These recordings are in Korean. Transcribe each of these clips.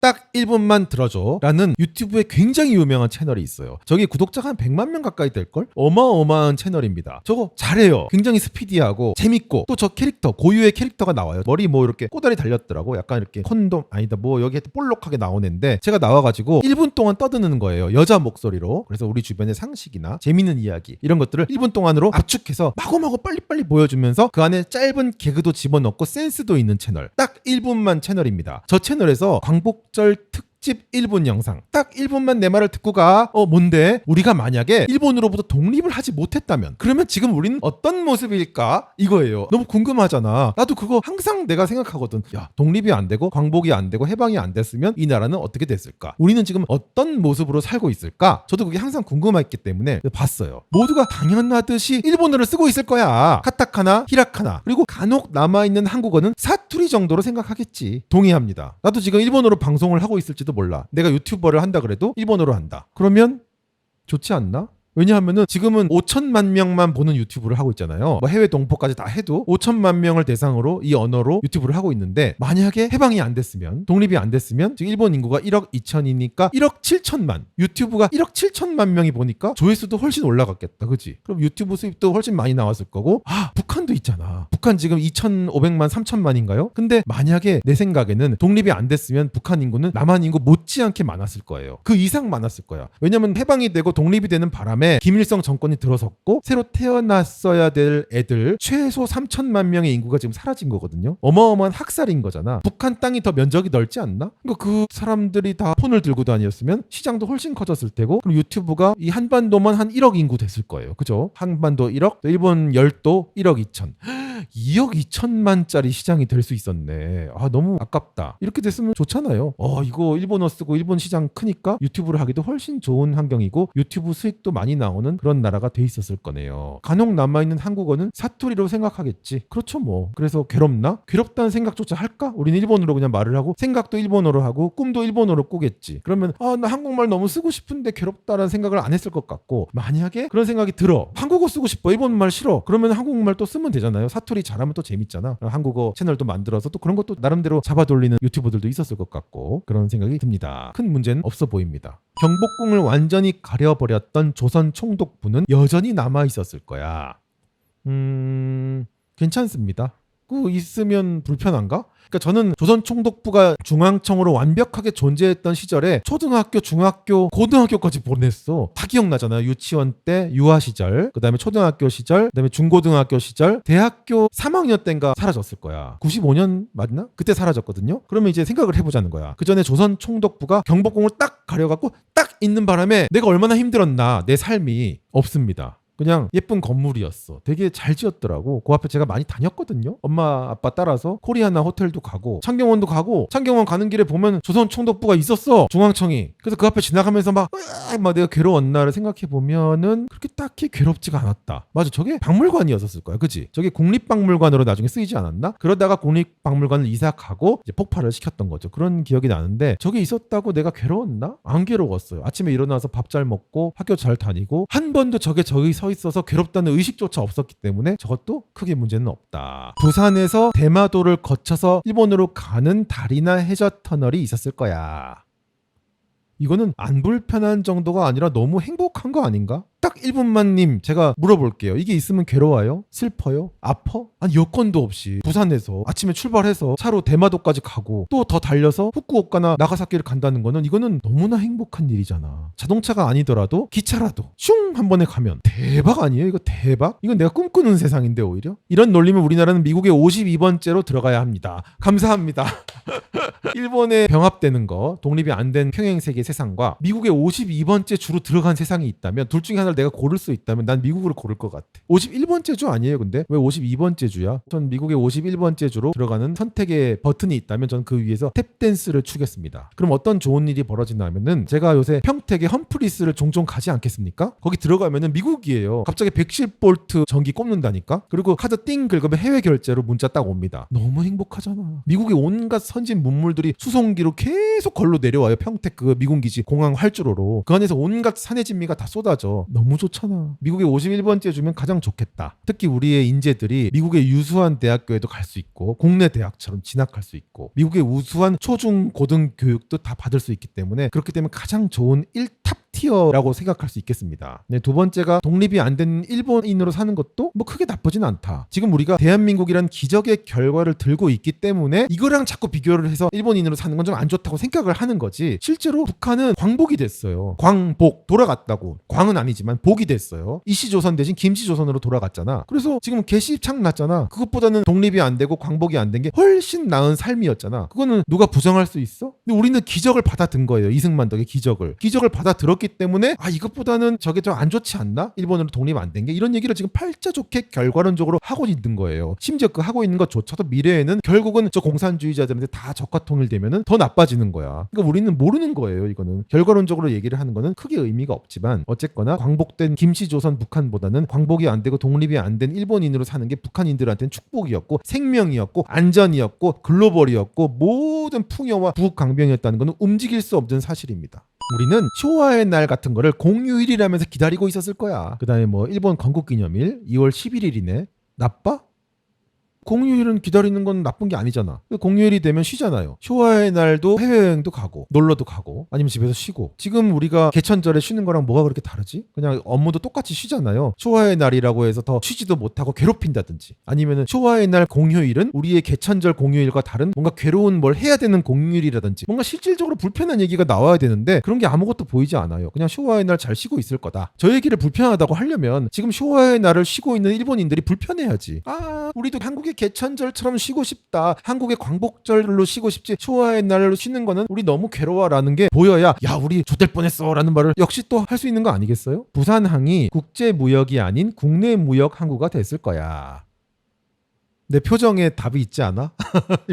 딱 1분만 들어줘 라는 유튜브에 굉장히 유명한 채널이 있어요. 저기 구독자가 한 100만 명 가까이 될걸? 어마어마한 채널입니다. 저거 잘해요. 굉장히 스피디하고 재밌고 또 저 캐릭터 고유의 캐릭터가 나와요. 머리 뭐 이렇게 꼬다리 달렸더라고. 약간 이렇게 콘돔 아니다 뭐 여기에 볼록하게 나온 애인데 제가 나와가지고 1분 동안 떠드는 거예요. 여자 목소리로. 그래서 우리 주변의 상식이나 재밌는 이야기 이런 것들을 1분 동안으로 압축해서 마구마구 빨리빨리 보여주면서 그 안에 짧은 개그도 집어넣고 센스도 있는 채널. 딱 1분만 채널입니다. 저 채널에서 광복절 특집 1분 영상 딱 1분만 내 말을 듣고 가. 뭔데? 우리가 만약에 일본으로부터 독립을 하지 못했다면 그러면 지금 우리는 어떤 모습일까? 이거예요. 너무 궁금하잖아. 나도 그거 항상 내가 생각하거든. 야, 독립이 안 되고 광복이 안 되고 해방이 안 됐으면 이 나라는 어떻게 됐을까? 우리는 지금 어떤 모습으로 살고 있을까? 저도 그게 항상 궁금했기 때문에 봤어요. 모두가 당연하듯이 일본어를 쓰고 있을 거야. 카타카나, 히라카나 그리고 간혹 남아있는 한국어는 사투리 정도로 생각하겠지. 동의합니다. 나도 지금 일본어로 방송을 하고 있을지도 몰라. 내가 유튜버를 한다 그래도 일본어로 한다. 그러면 좋지 않나? 왜냐하면은 지금은 5천만 명만 보는 유튜브를 하고 있잖아요. 뭐 해외 동포까지 다 해도 5천만 명을 대상으로 이 언어로 유튜브를 하고 있는데 만약에 해방이 안 됐으면 독립이 안 됐으면 지금 일본 인구가 1억 2천이니까 1억 7천만 유튜브가 1억 7천만 명이 보니까 조회수도 훨씬 올라갔겠다. 그치? 그럼 유튜브 수입도 훨씬 많이 나왔을 거고 북한도 있잖아. 북한 지금 2,500만 3천만인가요? 근데 만약에 내 생각에는 독립이 안 됐으면 북한 인구는 남한 인구 못지않게 많았을 거예요. 그 이상 많았을 거야. 왜냐면 해방이 되고 독립이 되는 바람에 김일성 정권이 들어섰고 새로 태어났어야 될 애들 최소 3천만 명의 인구가 지금 사라진 거거든요. 어마어마한 학살인 거잖아. 북한 땅이 더 면적이 넓지 않나? 그러니까 그 사람들이 다 폰을 들고 다녔으면 시장도 훨씬 커졌을 테고 그리고 유튜브가 이 한반도만 한 1억 인구 됐을 거예요. 그죠? 한반도 1억, 일본 열도 1억 2천 2억 2천만짜리 시장이 될 수 있었네. 너무 아깝다. 이렇게 됐으면 좋잖아요. 이거 일본어 쓰고 일본 시장 크니까 유튜브를 하기도 훨씬 좋은 환경이고 유튜브 수익도 많이 나오는 그런 나라가 돼 있었을 거네요. 간혹 남아있는 한국어는 사투리로 생각하겠지. 그렇죠 뭐. 그래서 괴롭나? 괴롭다는 생각조차 할까? 우리는 일본어로 그냥 말을 하고 생각도 일본어로 하고 꿈도 일본어로 꾸겠지. 그러면 나 한국말 너무 쓰고 싶은데 괴롭다라는 생각을 안 했을 것 같고 만약에 그런 생각이 들어. 한국어 쓰고 싶어. 일본말 싫어. 그러면 한국말 또 쓰면 되잖아요. 사투리 잘하면 또 재밌잖아. 한국어 채널도 만들어서 또 그런 것도 나름대로 잡아 돌리는 유튜버들도 있었을 것 같고 그런 생각이 듭니다. 큰 문제는 없어 보입니다. 경복궁을 완전히 가려버렸던 조선 총독부는 여전히 남아 있었을 거야. 괜찮습니다. 있으면 불편한가? 그러니까 저는 조선 총독부가 중앙청으로 완벽하게 존재했던 시절에 초등학교, 중학교, 고등학교까지 보냈어. 다 기억나잖아요. 유치원 때 유아 시절, 그다음에 초등학교 시절, 그다음에 중고등학교 시절, 대학교 3학년 때인가 사라졌을 거야. 95년 맞나? 그때 사라졌거든요. 그러면 이제 생각을 해보자는 거야. 그 전에 조선 총독부가 경복궁을 딱 가려갖고 딱 있는 바람에 내가 얼마나 힘들었나 내 삶이 없습니다. 그냥 예쁜 건물이었어. 되게 잘 지었더라고. 그 앞에 제가 많이 다녔거든요. 엄마 아빠 따라서 코리아나 호텔도 가고 창경원도 가고 창경원 가는 길에 보면 조선 총독부가 있었어. 중앙청이. 그래서 그 앞에 지나가면서 막 내가 괴로웠나를 생각해 보면은 그렇게 딱히 괴롭지가 않았다. 맞아. 저게 박물관이었을 거야. 그치? 저게 국립박물관으로 나중에 쓰이지 않았나? 그러다가 국립박물관을 이사가고 이제 폭발을 시켰던 거죠. 그런 기억이 나는데 저게 있었다고 내가 괴로웠나? 안 괴로웠어요. 아침에 일어나서 밥 잘 먹고 학교 잘 다니고 한 번도 저기 서 있어서 괴롭다는 의식조차 없었기 때문에 저것도 크게 문제는 없다. 부산에서 대마도를 거쳐서 일본으로 가는 다리나 해저 터널이 있었을 거야. 이거는 안 불편한 정도가 아니라 너무 행복한 거 아닌가? 딱 1분만님 제가 물어볼게요. 이게 있으면 괴로워요? 슬퍼요? 아파? 아니 여건도 없이 부산에서 아침에 출발해서 차로 대마도까지 가고 또 더 달려서 후쿠오카나 나가사키를 간다는 거는 이거는 너무나 행복한 일이잖아. 자동차가 아니더라도 기차라도 슝 한 번에 가면 대박 아니에요? 이거 대박? 이건 내가 꿈꾸는 세상인데 오히려? 이런 논리면 우리나라는 미국의 52번째로 들어가야 합니다. 감사합니다. 일본에 병합되는 거 독립이 안 된 평행세계 세상과 미국의 52번째 주로 들어간 세상이 있다면 둘 중에 하나를 내가 고를 수 있다면 난 미국을 고를 것 같아. 51번째 주 아니에요 근데? 왜 52번째 주야? 전 미국의 51번째 주로 들어가는 선택의 버튼이 있다면 전 그 위에서 탭댄스를 추겠습니다. 그럼 어떤 좋은 일이 벌어지냐면은 제가 요새 평택의 험프리스를 종종 가지 않겠습니까? 거기 들어가면은 미국이에요. 갑자기 110V 전기 꼽는다니까? 그리고 카드 띵 긁으면 해외 결제로 문자 딱 옵니다. 너무 행복하잖아. 미국의 온갖 선진 문물들이 수송기로 계속 걸로 내려와요. 평택 그 미군기지 공항 활주로로. 그 안에서 온갖 산의 진미가 다 쏟아져. 너무 좋잖아. 미국에 51번째 주면 가장 좋겠다. 특히 우리의 인재들이 미국의 유수한 대학교에도 갈 수 있고 국내 대학처럼 진학할 수 있고 미국의 우수한 초중 고등 교육도 다 받을 수 있기 때문에 그렇기 때문에 가장 좋은 1탑 티어라고 생각할 수 있겠습니다. 네, 두 번째가 독립이 안 된 일본인으로 사는 것도 뭐 크게 나쁘진 않다. 지금 우리가 대한민국이란 기적의 결과를 들고 있기 때문에 이거랑 자꾸 비교를 해서 일본인으로 사는 건 좀 안 좋다고 생각을 하는 거지. 실제로 북한은 광복이 됐어요. 광복 돌아갔다고. 광은 아니지만 복이 됐어요. 이시조선 대신 김씨조선으로 돌아갔잖아. 그래서 지금 개시창 났잖아. 그것보다는 독립이 안 되고 광복이 안 된 게 훨씬 나은 삶이었잖아. 그거는 누가 부정할 수 있어? 근데 우리는 기적을 받아든 거예요. 이승만 덕의 기적을 받아들었기 때문에 이것보다는 저게 좀 안 좋지 않나? 일본으로 독립 안 된 게 이런 얘기를 지금 팔자 좋게 결과론적으로 하고 있는 거예요. 심지어 그 하고 있는 것조차도 미래에는 결국은 저 공산주의자들한테 다 적화 통일되면은 더 나빠지는 거야. 그러니까 우리는 모르는 거예요. 이거는 결과론적으로 얘기를 하는 거는 크게 의미가 없지만 어쨌거나 광복된 김씨조선 북한보다는 광복이 안 되고 독립이 안 된 일본인으로 사는 게 북한인들한테는 축복이었고 생명이었고 안전이었고 글로벌이었고 모든 풍요와 부강병이었다는 것은 움직일 수 없는 사실입니다. 우리는 쇼와의 날 같은 거를 공휴일이라면서 기다리고 있었을 거야. 그 다음에 뭐 일본 건국기념일 2월 11일이네. 나빠? 공휴일은 기다리는 건 나쁜 게 아니잖아. 공휴일이 되면 쉬잖아요. 쇼와의 날도 해외여행도 가고 놀러도 가고 아니면 집에서 쉬고. 지금 우리가 개천절에 쉬는 거랑 뭐가 그렇게 다르지? 그냥 업무도 똑같이 쉬잖아요. 쇼와의 날이라고 해서 더 쉬지도 못하고 괴롭힌다든지 아니면은 쇼와의 날 공휴일은 우리의 개천절 공휴일과 다른 뭔가 괴로운 뭘 해야 되는 공휴일이라든지 뭔가 실질적으로 불편한 얘기가 나와야 되는데 그런 게 아무것도 보이지 않아요. 그냥 쇼와의 날 잘 쉬고 있을 거다. 저 얘기를 불편하다고 하려면 지금 쇼와의 날을 쉬고 있는 일본인들이 불편해야지. 우리도 한국의 개천절처럼 쉬고 싶다. 한국의 광복절로 쉬고 싶지. 쇼와의 날로 쉬는 거는 우리 너무 괴로워라는 게 보여야 야 우리 좆될 뻔했어 라는 말을 역시 또 할 수 있는 거 아니겠어요? 부산항이 국제무역이 아닌 국내무역 항구가 됐을 거야. 내 표정에 답이 있지 않아?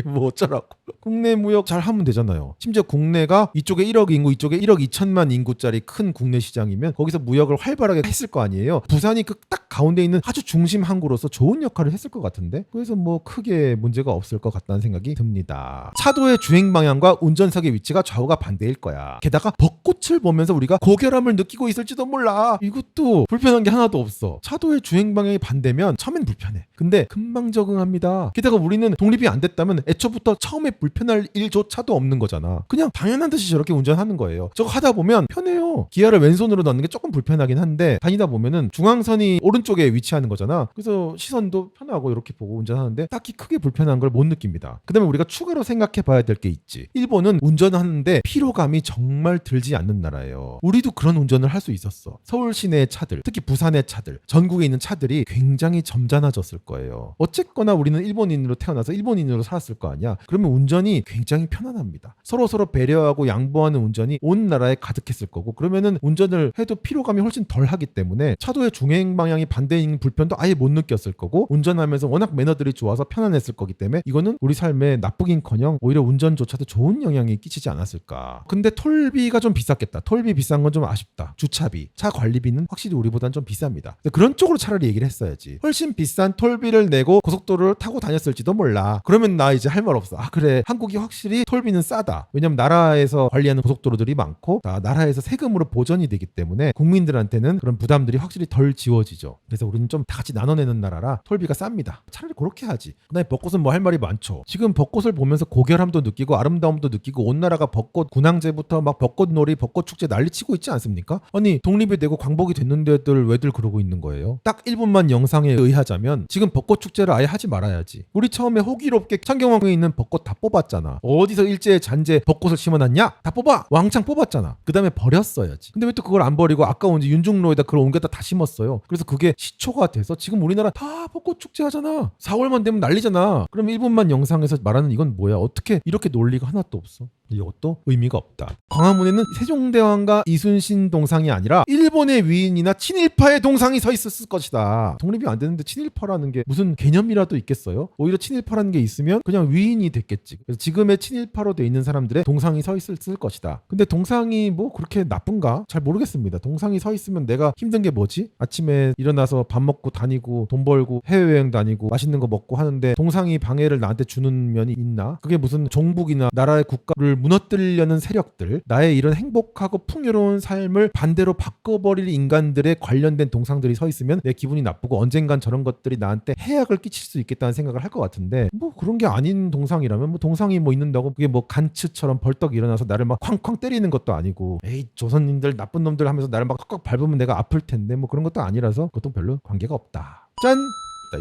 뭐 어쩌라고. 국내 무역 잘 하면 되잖아요. 심지어 국내가 이쪽에 1억 인구 이쪽에 1억 2천만 인구짜리 큰 국내 시장이면 거기서 무역을 활발하게 했을 거 아니에요. 부산이 그 딱 가운데 있는 아주 중심 항구로서 좋은 역할을 했을 것 같은데 그래서 뭐 크게 문제가 없을 것 같다는 생각이 듭니다. 차도의 주행 방향과 운전석의 위치가 좌우가 반대일 거야. 게다가 벚꽃을 보면서 우리가 고결함을 느끼고 있을지도 몰라. 이것도 불편한 게 하나도 없어. 차도의 주행 방향이 반대면 처음엔 불편해. 근데 금방 적응합니다. 게다가 우리는 독립이 안 됐다면 애초부터 처음에 불편할 일조차도 없는 거잖아. 그냥 당연한 듯이 저렇게 운전하는 거예요. 저거 하다 보면 편해요. 기아를 왼손으로 넣는 게 조금 불편하긴 한데 다니다 보면은 중앙선이 오른쪽에 위치하는 거잖아. 그래서 시선도 편하고 이렇게 보고 운전하는데 딱히 크게 불편한 걸 못 느낍니다. 그 다음에 우리가 추가로 생각해 봐야 될 게 있지. 일본은 운전하는데 피로감이 정말 들지 않는 나라예요. 우리도 그런 운전을 할 수 있었어. 서울 시내의 차들, 특히 부산의 차들, 전국에 있는 차들이 굉장히 점잖아졌을 거예요. 어쨌거나 우리는 일본인으로 태어나서 일본인으로 살았을 거 아니야. 그러면 운전이 굉장히 편안합니다. 서로 배려하고 양보하는 운전이 온 나라에 가득했을 거고 그러면은 운전을 해도 피로감이 훨씬 덜 하기 때문에 차도의 중행 방향이 반대인 불편도 아예 못 느꼈을 거고 운전하면서 워낙 매너들이 좋아서 편안했을 거기 때문에 이거는 우리 삶에 나쁘긴커녕 오히려 운전조차도 좋은 영향이 끼치지 않았을까. 근데 톨비가 좀 비쌌겠다. 톨비 비싼 건 좀 아쉽다. 주차비, 차 관리비는 확실히 우리보단 좀 비쌉니다. 그런 쪽으로 차라리 얘기를 했어야지. 훨씬 비싼 톨비를 내고 고속도로를 타고 다녔을지도 몰라. 그러면 나 이제 할 말 없어. 그래 한국이 확실히 톨비는 싸다. 왜냐면 나라에서 관리하는 고속도로들이 많고 나라에서 세금으로 보전이 되기 때문에 국민들한테는 그런 부담들이 확실히 덜 지워지죠. 그래서 우리는 좀 다 같이 나눠내는 나라라 톨비가 쌉니다. 차라리 그렇게 하지. 그다음에 벚꽃은 뭐 할 말이 많죠. 지금 벚꽃을 보면서 고결함도 느끼고 아름다움도 느끼고 온 나라가 벚꽃 군항제부터 막 벚꽃놀이 벚꽃축제 난리치고 있지 않습니까? 아니 독립이 되고 광복이 됐는데들 왜들 그러고 있는 거예요? 딱 1분만 영상에 의하자면 지금 벚꽃축제를 아예 하지 말아야지. 우리 처음에 호기롭게 창경왕궁에 있는 벚꽃 다 뽑았잖아. 어디서 일제에 잔재 벚꽃을 심어놨냐? 다 뽑아! 왕창 뽑았잖아. 그 다음에 버렸어야지. 근데 왜 또 그걸 안 버리고 아까운지 윤중로에다 그걸 옮겼다 다 심었어요. 그래서 그게 시초가 돼서 지금 우리나라 다 벚꽃 축제 하잖아. 4월만 되면 난리잖아. 그럼 1분만 영상에서 말하는 이건 뭐야? 어떻게 이렇게 논리가 하나도 없어? 이것도 의미가 없다. 광화문에는 세종대왕과 이순신 동상이 아니라 일본의 위인이나 친일파의 동상이 서 있었을 것이다. 독립이 안 되는데 친일파라는 게 무슨 개념이라도 있겠어요? 오히려 친일파라는 게 있으면 그냥 위인이 됐겠지. 그래서 지금의 친일파로 돼 있는 사람들의 동상이 서 있을 것이다. 근데 동상이 뭐 그렇게 나쁜가? 잘 모르겠습니다. 동상이 서 있으면 내가 힘든 게 뭐지? 아침에 일어나서 밥 먹고 다니고 돈 벌고 해외여행 다니고 맛있는 거 먹고 하는데 동상이 방해를 나한테 주는 면이 있나? 그게 무슨 종북이나 나라의 국가를 무너뜨리려는 세력들, 나의 이런 행복하고 풍요로운 삶을 반대로 죽어버릴 인간들의 관련된 동상들이 서 있으면 내 기분이 나쁘고 언젠간 저런 것들이 나한테 해악을 끼칠 수 있겠다는 생각을 할 것 같은데 뭐 그런 게 아닌 동상이라면 뭐 동상이 뭐 있는다고 그게 뭐 간츠처럼 벌떡 일어나서 나를 막 쾅쾅 때리는 것도 아니고 에이 조선인들 나쁜 놈들 하면서 나를 막 꽉꽉 밟으면 내가 아플 텐데 뭐 그런 것도 아니라서 그것도 별로 관계가 없다. 짠!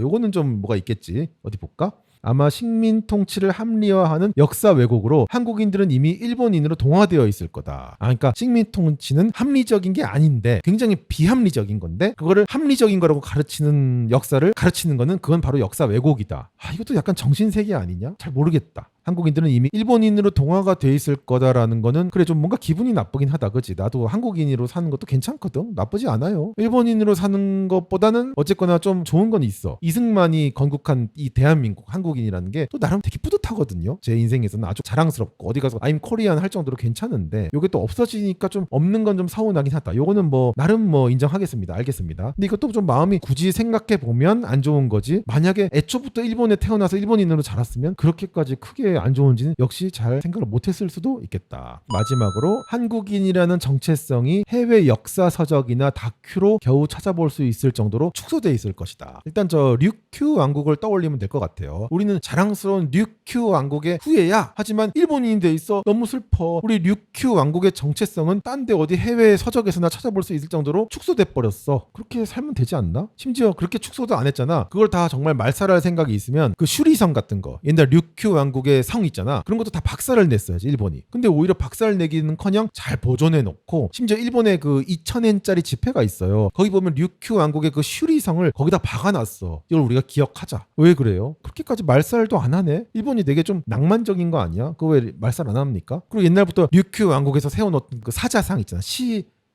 요거는 좀 뭐가 있겠지. 어디 볼까? 아마 식민 통치를 합리화하는 역사 왜곡으로 한국인들은 이미 일본인으로 동화되어 있을 거다. 그러니까 식민 통치는 합리적인 게 아닌데 굉장히 비합리적인 건데 그거를 합리적인 거라고 가르치는 역사를 가르치는 거는 그건 바로 역사 왜곡이다. 이것도 약간 정신세계 아니냐? 잘 모르겠다. 한국인들은 이미 일본인으로 동화가 돼 있을 거다라는 거는 그래 좀 뭔가 기분이 나쁘긴 하다. 그치? 나도 한국인으로 사는 것도 괜찮거든. 나쁘지 않아요. 일본인으로 사는 것보다는 어쨌거나 좀 좋은 건 있어. 이승만이 건국한 이 대한민국 한국인이라는 게 또 나름 되게 뿌듯하거든요. 제 인생에서는 아주 자랑스럽고 어디 가서 I'm Korean 할 정도로 괜찮은데 요게 또 없어지니까 좀 없는 건 좀 서운하긴 하다. 요거는 뭐 나름 뭐 인정하겠습니다. 알겠습니다. 근데 이것도 좀 마음이 굳이 생각해 보면 안 좋은 거지. 만약에 애초부터 일본에 태어나서 일본인으로 자랐으면 그렇게까지 크게 안 좋은지는 역시 잘 생각을 못했을 수도 있겠다. 마지막으로 한국인이라는 정체성이 해외 역사 서적이나 다큐로 겨우 찾아볼 수 있을 정도로 축소돼 있을 것이다. 일단 저 류큐 왕국을 떠올리면 될 것 같아요. 우리는 자랑스러운 류큐 왕국의 후예야. 하지만 일본인이 돼 있어. 너무 슬퍼. 우리 류큐 왕국의 정체성은 딴 데 어디 해외 서적에서나 찾아볼 수 있을 정도로 축소돼 버렸어. 그렇게 살면 되지 않나? 심지어 그렇게 축소도 안 했잖아. 그걸 다 정말 말살할 생각이 있으면 그 슈리성 같은 거 옛날 류큐 왕국의 성 있잖아. 그런 것도 다 박살을 냈어야지 일본이. 근데 오히려 박살 내기는커녕 잘 보존해 놓고 심지어 일본에 그 2000엔짜리 지폐가 있어요. 거기 보면 류큐 왕국의 그 슈리성을 거기다 박아놨어. 이걸 우리가 기억하자. 왜 그래요? 그렇게까지 말살도 안 하네. 일본이 되게 좀 낭만적인 거 아니야? 그거 왜 말살 안 합니까? 그리고 옛날부터 류큐 왕국에서 세워놓던 그 사자상 있잖아.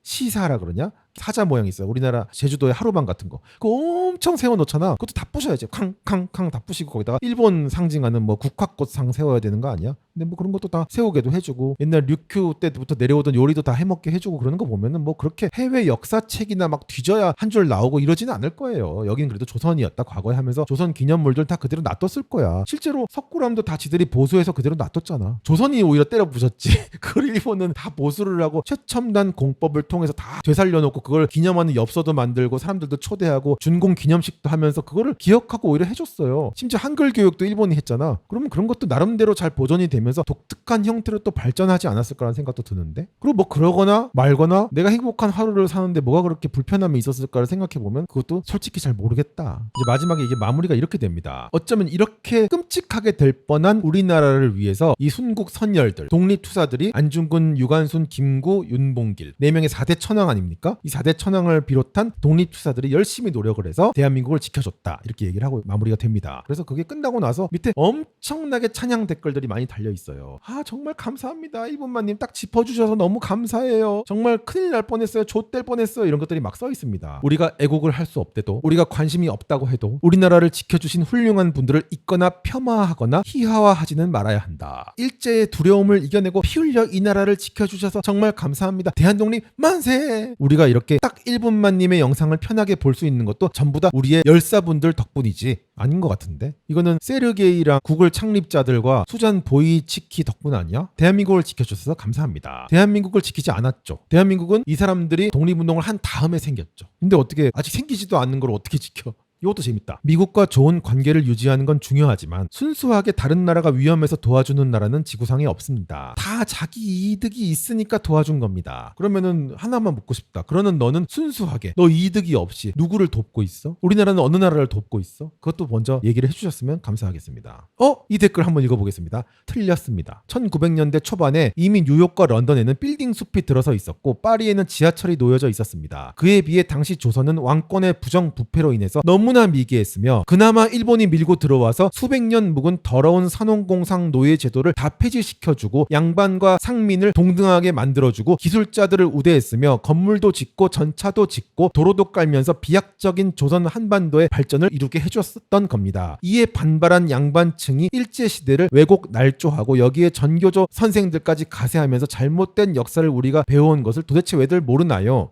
시사라 그러냐? 사자 모양 있어요. 우리나라 제주도의 하루방 같은 거. 그거 엄청 세워놓잖아. 그것도 다 부셔야지. 캉캉캉 다 부시고 거기다가 일본 상징하는 뭐 국화꽃상 세워야 되는 거 아니야? 근데 뭐 그런 것도 다 세우게도 해주고 옛날 류큐 때부터 내려오던 요리도 다 해먹게 해주고 그러는 거 보면은 뭐 그렇게 해외 역사책이나 막 뒤져야 한 줄 나오고 이러지는 않을 거예요. 여긴 그래도 조선이었다 과거에 하면서 조선 기념물들 다 그대로 놔뒀을 거야. 실제로 석굴암도 다 지들이 보수해서 그대로 놔뒀잖아. 조선이 오히려 때려 부셨지. 그걸 일본은 다 보수를 하고 최첨단 공법을 통해서 다 되살려놓고 그걸 기념하는 엽서도 만들고 사람들도 초대하고 준공 기념식도 하면서 그거를 기억하고 오히려 해줬어요. 심지어 한글 교육도 일본이 했잖아. 그러면 그런 것도 나름대로 잘 보존이 되면서 독특한 형태로 또 발전하지 않았을 거라는 생각도 드는데 그리고 뭐 그러거나 말거나 내가 행복한 하루를 사는데 뭐가 그렇게 불편함이 있었을까를 생각해보면 그것도 솔직히 잘 모르겠다. 이제 마지막에 이게 마무리가 이렇게 됩니다. 어쩌면 이렇게 끔찍하게 될 뻔한 우리나라를 위해서 이 순국 선열들 독립투사들이 안중근, 유관순, 김구, 윤봉길 4명의 4대 천왕 아닙니까? 이 4대 천왕을 비롯한 독립투사들이 열심히 노력을 해서 대한민국을 지켜줬다. 이렇게 얘기를 하고 마무리가 됩니다. 그래서 그게 끝나고 나서 밑에 엄청나게 찬양 댓글들이 많이 달려있어요. 정말 감사합니다. 일본만님 딱 짚어주셔서 너무 감사해요. 정말 큰일 날 뻔했어요. 좆될 뻔했어요. 이런 것들이 막 써있습니다. 우리가 애국을 할 수 없대도 우리가 관심이 없다고 해도 우리나라를 지켜주신 훌륭한 분들을 잊거나 폄하하거나 희화화하지는 말아야 한다. 일제의 두려움을 이겨내고 피 흘려 이 나라를 지켜주셔서 정말 감사합니다. 대한독립 만세! 우리가 이렇게 딱 1분만님의 영상을 편하게 볼 수 있는 것도 전부 다 우리의 열사분들 덕분이지 아닌 것 같은데 이거는 세르게이랑 구글 창립자들과 수잔 보이치키 덕분 아니야? 대한민국을 지켜주셔서 감사합니다. 대한민국을 지키지 않았죠. 대한민국은 이 사람들이 독립운동을 한 다음에 생겼죠. 근데 어떻게 아직 생기지도 않는 걸 어떻게 지켜? 이것도 재밌다. 미국과 좋은 관계를 유지하는 건 중요하지만 순수하게 다른 나라가 위험해서 도와주는 나라는 지구상에 없습니다. 다 자기 이득이 있으니까 도와준 겁니다. 그러면은 하나만 묻고 싶다. 그러는 너는 순수하게 너 이득이 없이 누구를 돕고 있어? 우리나라는 어느 나라를 돕고 있어? 그것도 먼저 얘기를 해주셨으면 감사하겠습니다. 이 댓글 한번 읽어보겠습니다. 틀렸습니다. 1900년대 초반에 이미 뉴욕과 런던에는 빌딩 숲이 들어서 있었고 파리에는 지하철이 놓여져 있었습니다. 그에 비해 당시 조선은 왕권의 부정부패로 인해서 너무나 미개했으며 그나마 일본이 밀고 들어와서 수백 년 묵은 더러운 산업공상 노예 제도를 다 폐지시켜주고 양반과 상민을 동등하게 만들어주고 기술자들을 우대했으며 건물도 짓고 전차도 짓고 도로도 깔면서 비약적인 조선 한반도의 발전을 이루게 해줬던 겁니다. 이에 반발한 양반층이 일제시대를 왜곡 날조하고 여기에 전교조 선생들까지 가세하면서 잘못된 역사를 우리가 배워온 것을 도대체 왜들 모르나요?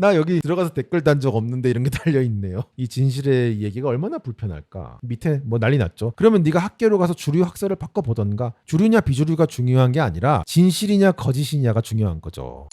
나 여기 들어가서 댓글 단 적 없는데 이런 게 달려있네요. 이 진실의 얘기가 얼마나 불편할까. 밑에 뭐 난리 났죠. 그러면 네가 학교로 가서 주류 학설을 바꿔보던가. 주류냐 비주류가 중요한 게 아니라 진실이냐 거짓이냐가 중요한 거죠.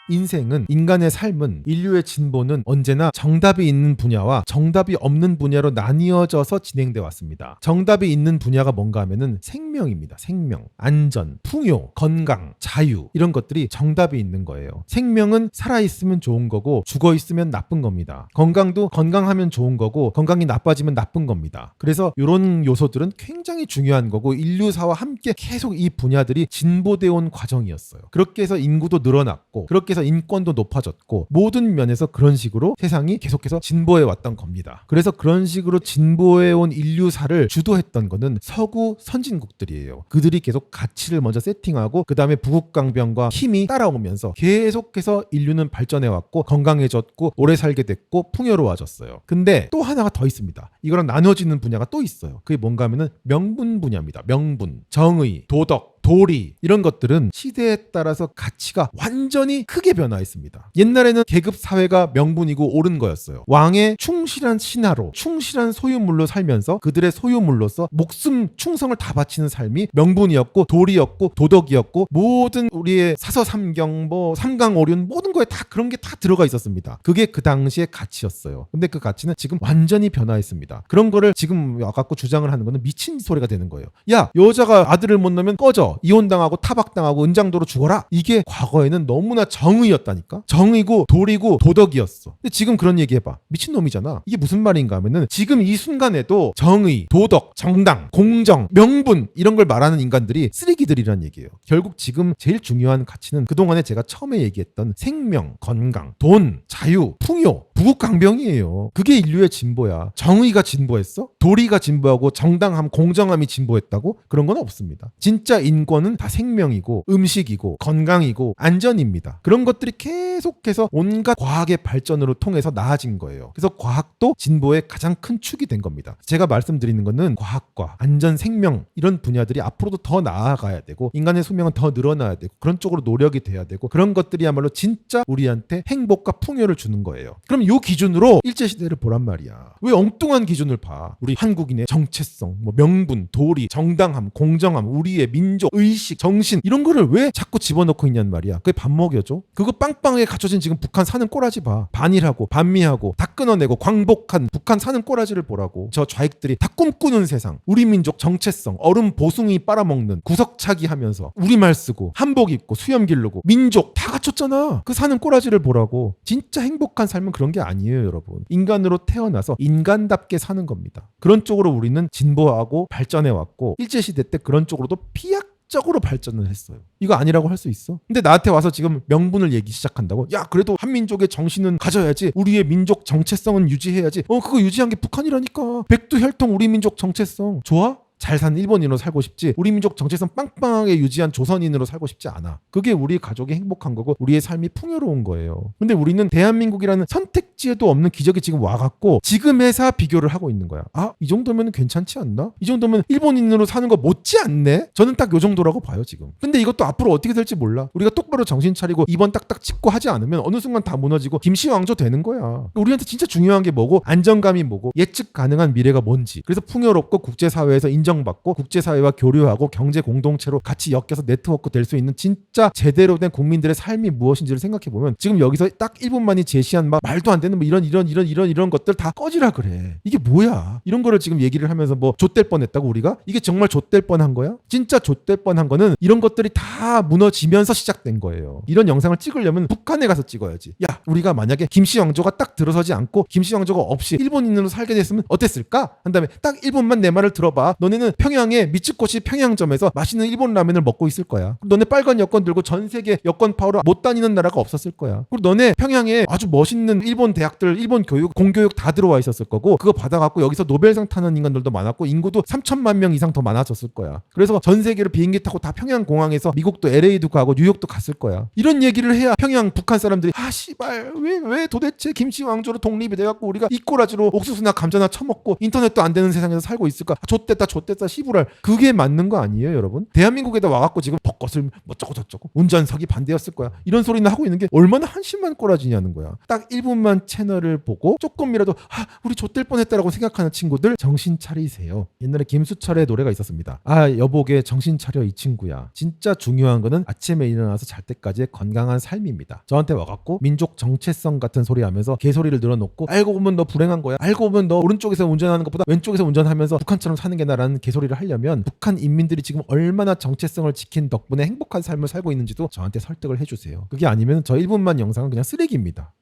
인생은, 인간의 삶은, 인류의 진보는 언제나 정답이 있는 분야와 정답이 없는 분야로 나뉘어져서 진행돼 왔습니다. 정답이 있는 분야가 뭔가 하면은 생명입니다. 생명, 안전, 풍요, 건강, 자유, 이런 것들이 정답이 있는 거예요. 생명은 살아있으면 좋은 거고 죽어있으면 나쁜 겁니다. 건강도 건강하면 좋은 거고 건강이 나빠지면 나쁜 겁니다. 그래서 이런 요소들은 굉장히 중요한 거고 인류사와 함께 계속 이 분야들이 진보되어 온 과정이었어요. 그렇게 해서 인구도 늘어났고 그렇게 해서 인권도 높아졌고 모든 면에서 그런 식으로 세상이 계속해서 진보해 왔던 겁니다. 그래서 그런 식으로 진보해 온 인류사를 주도했던 거는 서구 선진국들이에요. 그들이 계속 가치를 먼저 세팅하고 그 다음에 부국강병과 힘이 따라오면서 계속해서 인류는 발전해 왔고 건강해졌고 오래 살게 됐고 풍요로워졌어요. 근데 또 하나가 더 있습니다. 이거랑 나눠지는 분야가 또 있어요. 그게 뭔가 하면은 명분 분야입니다. 명분, 정의, 도덕, 도리, 이런 것들은 시대에 따라서 가치가 완전히 크게 변화했습니다. 옛날에는 계급 사회가 명분이고 옳은 거였어요. 왕의 충실한 신하로, 충실한 소유물로 살면서 그들의 소유물로서 목숨 충성을 다 바치는 삶이 명분이었고 도리였고 도덕이었고 모든 우리의 사서삼경, 삼강오륜 모든 거에 다 그런 게 다 들어가 있었습니다. 그게 그 당시의 가치였어요. 근데 그 가치는 지금 완전히 변화했습니다. 그런 거를 지금 와갖고 주장을 하는 거는 미친 소리가 되는 거예요. 야, 여자가 아들을 못 낳으면 꺼져. 이혼당하고 타박당하고 은장도로 죽어라. 이게 과거에는 너무나 정의였다니까. 정의고 도리고 도덕이었어. 근데 지금 그런 얘기 해봐. 미친놈이잖아. 이게 무슨 말인가 하면은 지금 이 순간에도 정의, 도덕, 정당, 공정, 명분 이런 걸 말하는 인간들이 쓰레기들이란 얘기예요. 결국 지금 제일 중요한 가치는 그동안에 제가 처음에 얘기했던 생명, 건강, 돈, 자유, 풍요, 부국강병이에요. 그게 인류의 진보야. 정의가 진보했어? 도리가 진보하고 정당함, 공정함이 진보했다고? 그런 건 없습니다. 진짜 인권은 다 생명이고 음식이고 건강이고 안전입니다. 그런 것들이 계속해서 온갖 과학의 발전으로 통해서 나아진 거예요. 그래서 과학도 진보의 가장 큰 축이 된 겁니다. 제가 말씀드리는 거는 과학과 안전, 생명 이런 분야들이 앞으로도 더 나아가야 되고 인간의 수명은 더 늘어나야 되고 그런 쪽으로 노력이 돼야 되고 그런 것들이야말로 진짜 우리한테 행복과 풍요를 주는 거예요. 그럼 이 기준으로 일제시대를 보란 말이야. 왜 엉뚱한 기준을 봐? 우리 한국인의 정체성, 명분, 도리, 정당함, 공정함, 우리의 민족, 의식, 정신 이런 거를 왜 자꾸 집어넣고 있냔 말이야. 그게 밥 먹여줘? 그거 빵빵하게 갖춰진 지금 북한 사는 꼬라지 봐. 반일하고 반미하고 다 끊어내고 광복한 북한 사는 꼬라지를 보라고. 저 좌익들이 다 꿈꾸는 세상, 우리 민족 정체성, 얼음 보숭이 빨아먹는 구석차기 하면서 우리말 쓰고 한복 입고 수염 기르고 민족 다 갖췄잖아. 그 사는 꼬라지를 보라고. 진짜 행복한 삶은 그런 게 아니에요, 여러분. 인간으로 태어나서 인간답게 사는 겁니다. 그런 쪽으로 우리는 진보하고 발전해 왔고 일제시대 때 그런 쪽으로도 피약적으로 발전을 했어요. 이거 아니라고 할 수 있어? 근데 나한테 와서 지금 명분을 얘기 시작한다고? 야, 그래도 한민족의 정신은 가져야지. 우리의 민족 정체성은 유지해야지. 그거 유지한 게 북한이라니까. 백두혈통 우리 민족 정체성. 좋아? 잘 사는 일본인으로 살고 싶지 우리 민족 정체성 빵빵하게 유지한 조선인으로 살고 싶지 않아. 그게 우리 가족이 행복한 거고 우리의 삶이 풍요로운 거예요. 근데 우리는 대한민국이라는 선택지에도 없는 기적이 지금 와갖고 지금에서 비교를 하고 있는 거야. 아, 이 정도면 괜찮지 않나? 이 정도면 일본인으로 사는 거 못지 않네? 저는 딱 요 정도라고 봐요 지금. 근데 이것도 앞으로 어떻게 될지 몰라. 우리가 똑바로 정신 차리고 입원 딱딱 짚고 하지 않으면 어느 순간 다 무너지고 김씨왕조 되는 거야. 우리한테 진짜 중요한 게 뭐고 안정감이 뭐고 예측 가능한 미래가 뭔지. 그래서 풍요롭고 국제사회에서 인정받고 국제사회와 교류하고 경제 공동체로 같이 엮여서 네트워크 될 수 있는 진짜 제대로 된 국민들의 삶이 무엇인지를 생각해보면 지금 여기서 딱 1분만이 제시한 막 말도 안 되는 뭐 이런 것들 다 꺼지라 그래. 이게 뭐야? 이런 거를 지금 얘기를 하면서 뭐 좆될 뻔했다고 우리가? 이게 정말 좆될 뻔한 거야? 진짜 좆될 뻔한 거는 이런 것들이 다 무너지면서 시작된 거예요. 이런 영상을 찍으려면 북한에 가서 찍어야지. 야, 우리가 만약에 김씨왕조가 딱 들어서지 않고 김씨왕조가 없이 일본인으로 살게 됐으면 어땠을까? 한 다음에 딱 1분만 내 말을 들어봐. 너네는 평양에 미츠코시 평양점에서 맛있는 일본 라면을 먹고 있을 거야. 너네 빨간 여권 들고 전 세계 여권 파우러 못 다니는 나라가 없었을 거야. 그리고 너네 평양에 아주 멋있는 일본 대학들, 일본 교육, 공교육 다 들어와 있었을 거고 그거 받아갖고 여기서 노벨상 타는 인간들도 많았고 인구도 3천만 명 이상 더 많아졌을 거야. 그래서 전 세계로 비행기 타고 다 평양공항에서 미국도 LA도 가고 뉴욕도 갔을 거야. 이런 얘기를 해야 평양 북한 사람들이 아 씨발 왜 도대체 김씨왕조로 독립이 돼갖고 우리가 이 꼬라지로 옥수수나 감자나 처먹고 인터넷도 안 되는 세상에서 살고 있을까? 좆됐다 좆됐다 시부랄 그게 맞는 거 아니에요 여러분? 대한민국에다 와갖고 지금 벚꽃을 뭐쩌고 저쩌고 운전석이 반대였을 거야 이런 소리는 하고 있는 게 얼마나 한심한 꼬라지냐는 거야. 딱 1분만 채널을 보고 조금이라도 우리 좆될 뻔했다라고 생각하는 친구들 정신 차리세요. 옛날에 김수철의 노래가 있었습니다. 여보게 정신 차려 이 친구야. 진짜 중요한 거는 아침에 일어나서 잘 때까지의 건강한 삶입니다. 저한테 와갖고 민족 정체성 같은 소리 하면서 개소리를 늘어놓고 알고 보면 너 불행한 거야. 알고 보면 너 오른쪽에서 운전하는 것보다 왼쪽에서 운전하면서 북한처럼 사는 게 나라는 개소리를 하려면 북한 인민들이 지금 얼마나 정체성을 지킨 덕분에 행복한 삶을 살고 있는지도 저한테 설득을 해주세요. 그게 아니면 저 1분만 영상은 그냥 쓰레기입니다.